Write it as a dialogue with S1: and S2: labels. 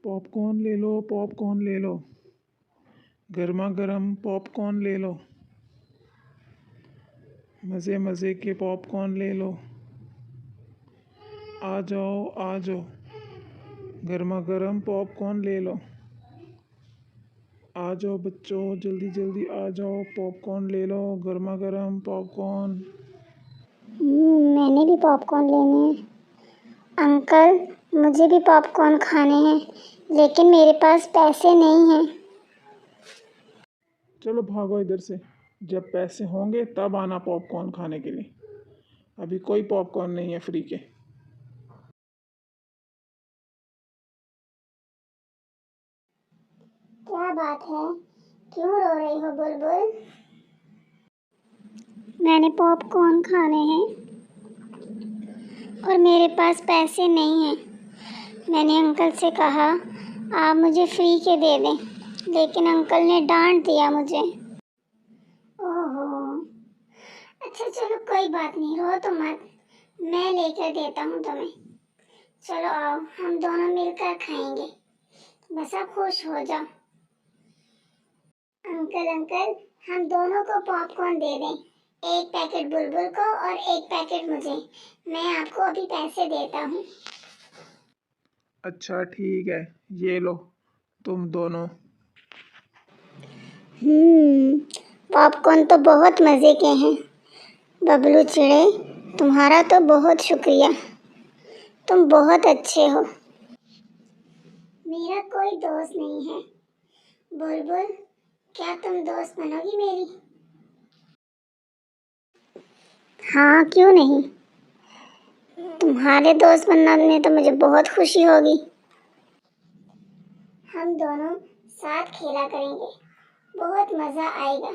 S1: Popcorn ले लो, popcorn ले लो। गर्मा गर्म पॉपकॉर्न ले लो। मज़े मज़े के पॉपकॉर्न ले लो। आ जाओ आ जाओ, गर्मा गर्म पॉपकॉर्न ले लो। आ जाओ बच्चों, जल्दी जल्दी आ जाओ, पॉपकॉर्न ले लो, गर्मा गर्म पॉपकॉर्न।
S2: मैंने भी पॉपकॉर्न लेने हैं। अंकल, मुझे भी पॉपकॉर्न खाने हैं, लेकिन मेरे पास पैसे नहीं हैं।
S1: चलो भागो इधर से, जब पैसे होंगे तब आना पॉपकॉर्न खाने के लिए। अभी कोई पॉपकॉर्न नहीं है फ्री के।
S2: क्या बात है, क्यों रो रही हो बुलबुल? मैंने पॉपकॉर्न खाने हैं और मेरे पास पैसे नहीं हैं। मैंने अंकल से कहा आप मुझे फ्री के दे दें, लेकिन अंकल ने डांट दिया मुझे। ओहो, अच्छा चलो कोई बात नहीं, रो तो मत, मैं लेकर देता हूँ तुम्हें। चलो आओ, हम दोनों मिलकर खाएंगे, बस आप खुश हो जाओ। अंकल, हम दोनों को पॉपकॉर्न दे दें, एक पैकेट बुलबुल को और एक पैकेट मुझे। मैं आपको अभी पैसे देता हूँ।
S1: अच्छा ठीक है, ये लो तुम दोनों।
S2: पॉपकॉर्न तो बहुत मज़े के हैं। बबलू चिड़े, तुम्हारा तो बहुत शुक्रिया, तुम बहुत अच्छे हो। मेरा कोई दोस्त नहीं है। बुलबुल, क्या तुम दोस्त बनोगी मेरी? हाँ, क्यों नहीं, तुम्हारे दोस्त बनने में तो मुझे बहुत खुशी होगी। हम दोनों साथ खेला करेंगे, बहुत मज़ा आएगा।